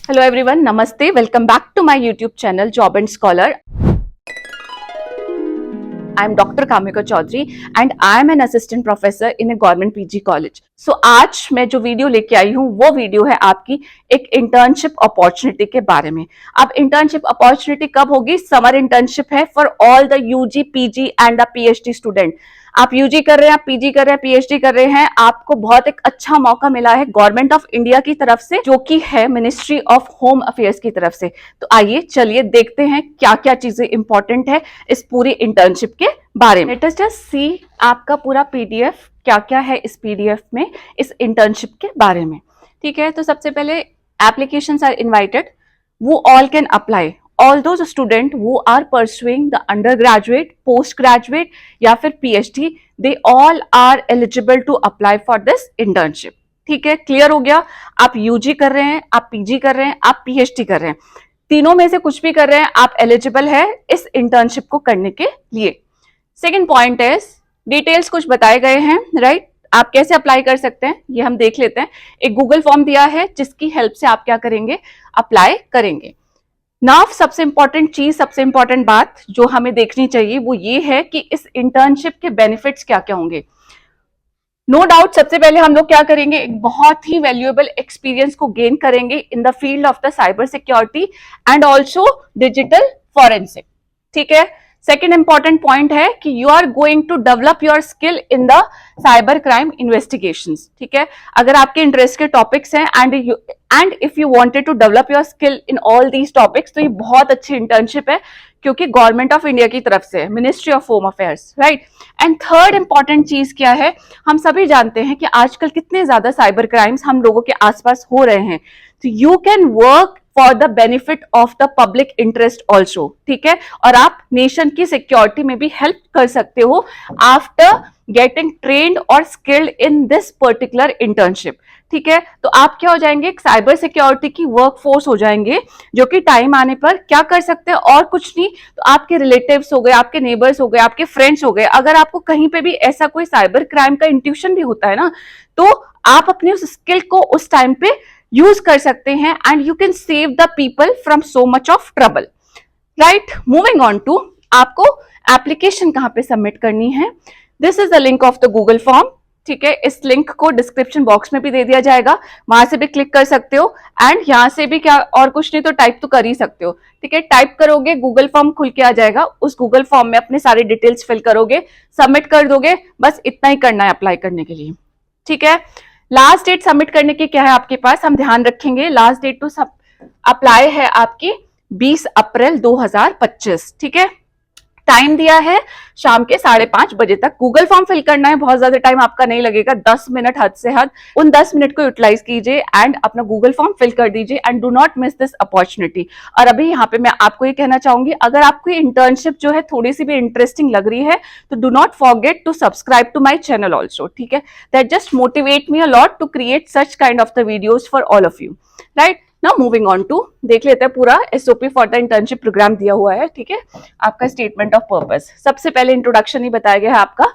Hello everyone, Namaste. Welcome back to my YouTube channel Job and Scholar. I am Dr. Kamika Chaudhary and I am an assistant professor in a government PG college. So आज मैं जो video लेके आई हूँ वो video है आपकी एक internship opportunity के बारे में। अब इंटर्नशिप अपॉर्चुनिटी कब होगी? समर इंटर्नशिप है for all the UG, PG and the PhD student. आप यूजी कर रहे हैं, आप पीजी कर रहे हैं, पीएचडी कर रहे हैं, आपको बहुत एक अच्छा मौका मिला है गवर्नमेंट ऑफ इंडिया की तरफ से, जो कि है मिनिस्ट्री ऑफ होम अफेयर्स की तरफ से। तो आइए चलिए देखते हैं क्या क्या चीजें इंपॉर्टेंट है इस पूरी इंटर्नशिप के बारे में। लेट अस जस्ट सी आपका पूरा पीडीएफ क्या क्या है इस पीडीएफ में इस इंटर्नशिप के बारे में। ठीक है, तो सबसे पहले एप्लीकेशंस आर इनवाइटेड, वो all can apply. All those students who are pursuing the undergraduate, postgraduate या फिर PhD, they all are eligible to apply for this internship. ठीक है, क्लियर हो गया? आप यूजी कर रहे हैं, आप पीजी कर रहे हैं, आप पीएचडी कर रहे हैं, तीनों में से कुछ भी कर रहे हैं, आप एलिजिबल है इस इंटर्नशिप को करने के लिए। सेकेंड पॉइंट है, डिटेल्स कुछ बताए गए हैं, राइट? आप कैसे अप्लाई कर सकते हैं ये हम देख लेते हैं। एक गूगल फॉर्म दिया है जिसकी हेल्प से आप क्या करेंगे? अप्लाई करेंगे। नाउ सबसे इंपॉर्टेंट चीज, सबसे इंपॉर्टेंट बात जो हमें देखनी चाहिए वो ये है कि इस इंटर्नशिप के बेनिफिट्स क्या क्या होंगे। नो डाउट सबसे पहले हम लोग क्या करेंगे? एक बहुत ही वैल्यूएबल एक्सपीरियंस को गेन करेंगे in the field of the cyber security and also digital forensic. ठीक है, सेकेंड इंपॉर्टेंट पॉइंट है कि you are going to develop your skill in the cyber crime investigations. ठीक है, अगर आपके इंटरेस्ट के टॉपिक्स हैं and if you wanted to develop your skill in all these topics, तो ये बहुत अच्छी इंटर्नशिप है क्योंकि गवर्नमेंट ऑफ इंडिया की तरफ से, ministry of home affairs, right. And third important चीज क्या है? हम सभी जानते हैं कि आजकल कितने ज्यादा साइबर क्राइम्स हम लोगों के आसपास हो रहे हैं, तो you can work for the benefit of the public interest also. ठीक है, और आप नेशन की सिक्योरिटी में भी हेल्प कर सकते हो आफ्टर गेटिंग ट्रेन्ड और skilled in this particular internship. ठीक है, तो आप क्या हो जाएंगे? साइबर सिक्योरिटी की वर्कफोर्स हो जाएंगे, जो कि टाइम आने पर क्या कर सकते हैं और कुछ नहीं, तो आपके रिलेटिव्स हो गए, आपके नेबर्स हो गए, आपके फ्रेंड्स हो गए, अगर आपको कहीं पे भी ऐसा कोई साइबर क्राइम का इंट्यूशन भी होता है ना, तो आप अपने उस स्किल को उस टाइम पे यूज कर सकते हैं and you can save the people from so much of trouble, right. Moving on to, आपको एप्लीकेशन कहां पे सबमिट करनी है? This is the link of the Google form. ठीक है, इस लिंक को डिस्क्रिप्शन बॉक्स में भी दे दिया जाएगा, वहां से भी क्लिक कर सकते हो एंड यहां से भी क्या और कुछ नहीं तो टाइप तो कर ही सकते हो। ठीक है, टाइप करोगे, गूगल फॉर्म खुल के आ जाएगा, उस गूगल फॉर्म में अपने सारे डिटेल्स फिल करोगे, सबमिट कर दोगे, बस इतना ही करना है अप्लाई करने के लिए। ठीक है, लास्ट डेट सबमिट करने की क्या है आपके पास? हम ध्यान रखेंगे, लास्ट डेट टू सब अप्लाई है आपकी 20 अप्रैल 2025। ठीक है, टाइम दिया है शाम के 5:30 बजे तक। गूगल फॉर्म फिल करना है, बहुत ज्यादा टाइम आपका नहीं लगेगा, 10 मिनट हद से हद, उन 10 मिनट को यूटिलाइज कीजिए एंड अपना गूगल फॉर्म फिल कर दीजिए and do not miss this opportunity. और अभी यहाँ पे मैं आपको ये कहना चाहूंगी, अगर आपको इंटर्नशिप जो है थोड़ी सी भी इंटरेस्टिंग लग रही है तो do not forget to subscribe to my channel also. ठीक है, that just motivate me a lot to create such kind of the videos for all of you, right. Now moving on to, देख लेते हैं पूरा SOP for the internship programme दिया हुआ है। ठीक है, आपका स्टेटमेंट ऑफ पर्पस, सबसे पहले इंट्रोडक्शन ही बताया गया है आपका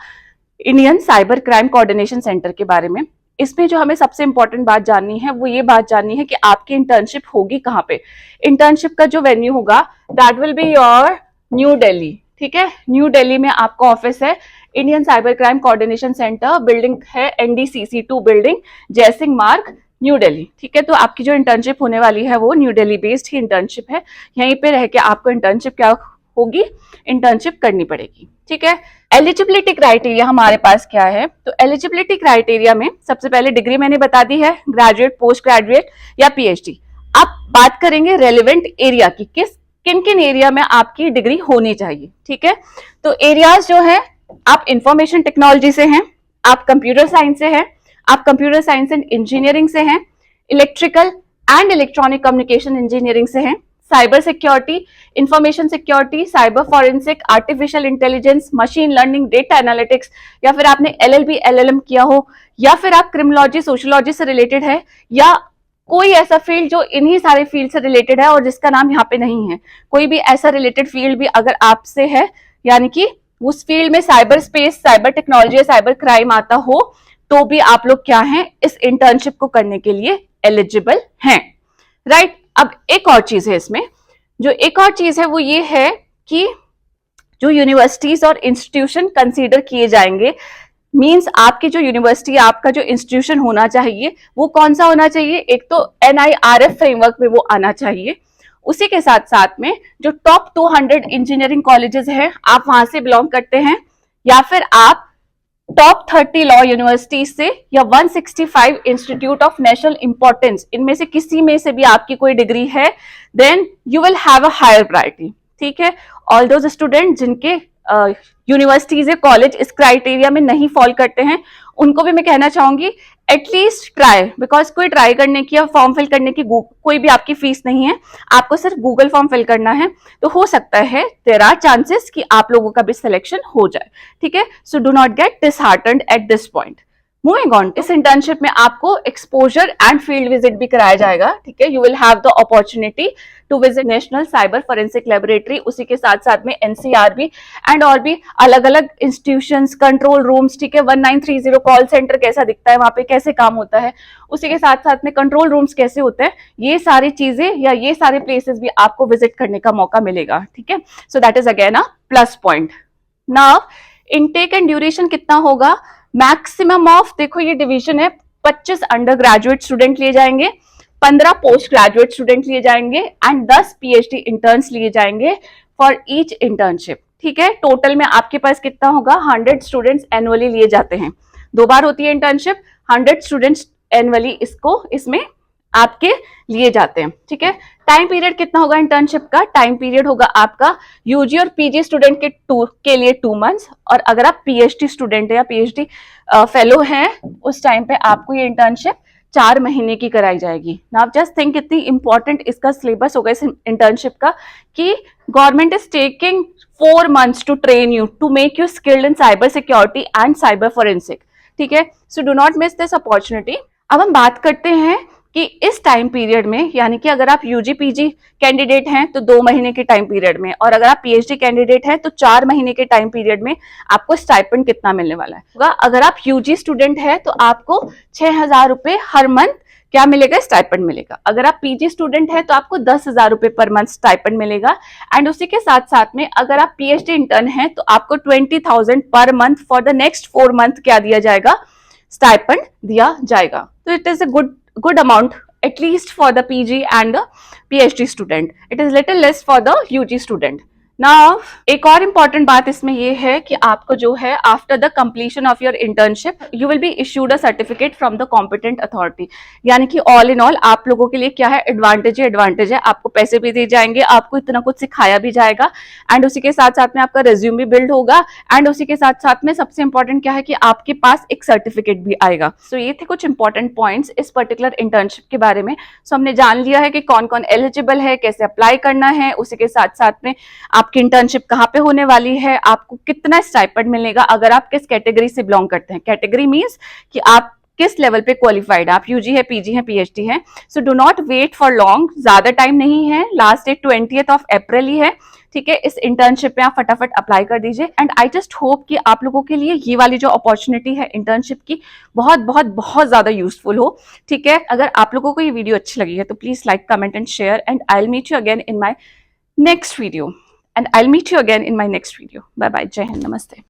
Indian cyber crime coordination centre के बारे में। इसमें जो हमें सबसे इंपॉर्टेंट बात जाननी है वो ये बात जाननी है कि आपकी इंटर्नशिप होगी कहाँ पे। इंटर्नशिप का जो वेन्यू होगा that will be your new Delhi. ठीक है, न्यू दिल्ली में आपका ऑफिस है, Indian cyber crime coordination centre, building है NDCC 2 बिल्डिंग, जयसिंह मार्ग, न्यू दिल्ली। ठीक है, तो आपकी जो इंटर्नशिप होने वाली है वो न्यू दिल्ली बेस्ड ही इंटर्नशिप है, यहीं पे रह के आपको इंटर्नशिप क्या होगी? इंटर्नशिप करनी पड़ेगी। ठीक है, एलिजिबिलिटी क्राइटेरिया हमारे पास क्या है? तो एलिजिबिलिटी क्राइटेरिया में सबसे पहले डिग्री मैंने बता दी है, ग्रेजुएट, पोस्ट ग्रेजुएट या पीएचडी। अब बात करेंगे रेलिवेंट एरिया की, किन किन एरिया में आपकी डिग्री होनी चाहिए। ठीक है, तो एरियाज जो है, आप इंफॉर्मेशन टेक्नोलॉजी से हैं, आप कंप्यूटर साइंस से हैं, आप कंप्यूटर साइंस एंड इंजीनियरिंग से हैं, electrical and electronic communication engineering से हैं, cyber security, information security, cyber forensic, artificial intelligence, machine learning, data analytics, या फिर आपने LLB LLM किया हो, या फिर आप क्रिमिनोलॉजी सोशियोलॉजी से रिलेटेड है, या कोई ऐसा फील्ड जो इन्हीं सारे फील्ड से रिलेटेड है और जिसका नाम यहाँ पे नहीं है, कोई भी ऐसा रिलेटेड फील्ड भी अगर आपसे है, यानी कि उस फील्ड में cyber space, cyber technology, cyber crime आता हो, तो भी आप लोग क्या हैं? इस इंटर्नशिप को करने के लिए एलिजिबल हैं, राइट। अब एक और चीज है इसमें, जो एक और चीज है वो ये है कि जो यूनिवर्सिटीज और इंस्टीट्यूशन कंसीडर किए जाएंगे, मींस आपकी जो यूनिवर्सिटी, आपका जो इंस्टीट्यूशन होना चाहिए वो कौन सा होना चाहिए, एक तो NIRF फ्रेमवर्क में वो आना चाहिए। उसी के साथ साथ में जो टॉप 200 इंजीनियरिंग कॉलेजेस हैं, आप वहां से बिलोंग करते हैं, या फिर आप टॉप 30 लॉ यूनिवर्सिटी से, या 165 इंस्टीट्यूट ऑफ नेशनल इंपॉर्टेंस, इनमें से किसी में से भी आपकी कोई डिग्री है, then you will have a higher priority. ठीक है, ऑल दोज स्टूडेंट जिनके यूनिवर्सिटीज या कॉलेज इस क्राइटेरिया में नहीं फॉल करते हैं, उनको भी मैं कहना चाहूंगी एटलीस्ट ट्राई, बिकॉज कोई ट्राई करने की या फॉर्म फिल करने की कोई भी आपकी फीस नहीं है, आपको सिर्फ गूगल फॉर्म फिल करना है, तो हो सकता है देयर आर चांसेस कि आप लोगों का भी सिलेक्शन हो जाए। ठीक है, so do not gate disheartened at this point. Moving on, इस इंटर्नशिप में आपको एक्सपोजर एंड फील्ड विजिट भी कराया जाएगा। ठीक है, you will have the opportunity to visit national cyber forensic laboratory, उसी के साथ साथ में NCRB एंड और भी अलग अलग इंस्टीट्यूशंस, कंट्रोल रूम्स। ठीक है, 1930 कॉल सेंटर कैसा दिखता है, वहां पे कैसे काम होता है, उसी के साथ साथ में कंट्रोल रूम्स कैसे होते हैं, ये सारी चीजें या ये सारे प्लेसेस भी आपको विजिट करने का मौका मिलेगा। ठीक है, so that is again a plus point. Now intake and duration कितना होगा, मैक्सिमम ऑफ, देखो ये डिवीजन है, 25 अंडर ग्रेजुएट स्टूडेंट लिए जाएंगे, 15 पोस्ट ग्रेजुएट स्टूडेंट लिए जाएंगे एंड 10 PhD इंटर्न्स लिए जाएंगे फॉर ईच इंटर्नशिप। ठीक है, टोटल में आपके पास कितना होगा, 100 स्टूडेंट्स एनुअली लिए जाते हैं, 2 बार होती है इंटर्नशिप, 100 स्टूडेंट्स एनुअली इसको इसमें आपके लिए जाते हैं। ठीक है, टाइम पीरियड कितना होगा इंटर्नशिप का, टाइम पीरियड होगा आपका UG और PG स्टूडेंट के लिए 2 मंथ्स, और अगर आप PhD स्टूडेंट है या PhD फेलो हैं, उस टाइम पे आपको ये इंटर्नशिप 4 महीने की कराई जाएगी। नाउ जस्ट थिंक कितनी इंपॉर्टेंट इसका सिलेबस होगा इस इंटर्नशिप का, कि government is taking 4 months to train you, to make you skilled in cyber security and cyber forensic. ठीक है, so do not miss this opportunity. अब हम बात करते हैं कि इस टाइम पीरियड में, यानी कि अगर आप UG PG कैंडिडेट हैं तो 2 महीने के टाइम पीरियड में, और अगर आप PhD कैंडिडेट हैं तो 4 महीने के टाइम पीरियड में आपको स्टाइपेंड कितना मिलने वाला है। अगर आप UG स्टूडेंट हैं तो आपको 6,000 रुपए हर मंथ क्या मिलेगा, स्टाइपेंड मिलेगा। अगर आप PG स्टूडेंट हैं तो आपको 10,000 रुपए पर मंथ स्टाइपेंड मिलेगा, एंड उसी के साथ साथ में अगर आप PhD इंटर्न हैं तो आपको 20,000 per month for the next 4 month क्या दिया जाएगा, स्टाइपेंड दिया जाएगा। तो it is a good amount, at least for the PG and the PhD student. It is little less for the UG student. Now, एक और इम्पॉर्टेंट बात इसमें ये है कि आपको जो है after the completion of your internship you will be issued a certificate from the competent authority. यानी कि ऑल इन ऑल आप लोगों के लिए क्या है, एडवांटेज है, आपको पैसे भी दिए जाएंगे, आपको इतना कुछ सिखाया भी जाएगा, एंड उसी के साथ साथ में आपका रिज्यूम भी बिल्ड होगा, एंड उसी के साथ साथ में सबसे इंपॉर्टेंट क्या है कि आपके पास एक सर्टिफिकेट भी आएगा। सो ये थे कुछ इंपॉर्टेंट पॉइंट्स इस पर्टिकुलर इंटर्नशिप के बारे में। सो हमने जान लिया है कि कौन कौन एलिजिबल है, कैसे अप्लाई करना है, उसी के साथ साथ में आपकी इंटर्नशिप कहाँ पे होने वाली है, आपको कितना स्टाइपेंड मिलेगा, अगर आप किस कैटेगरी से बिलोंग करते हैं। कैटेगरी मींस कि आप किस लेवल पे क्वालिफाइड, आप UG है, PG है, PhD है। So do not wait for long, ज्यादा टाइम नहीं है, लास्ट डेट 20th अप्रैल ही है। ठीक है, इस इंटर्नशिप में आप फटाफट अप्लाई कर दीजिए, एंड आई जस्ट होप कि आप लोगों के लिए ये वाली जो अपॉर्चुनिटी है इंटर्नशिप की बहुत बहुत बहुत ज्यादा यूजफुल हो। ठीक है, अगर आप लोगों को ये वीडियो अच्छी लगी है तो please like, comment and share, and I will meet you again in my next video. And I'll meet you again in my next video. Bye bye. Jai Hind. Namaste.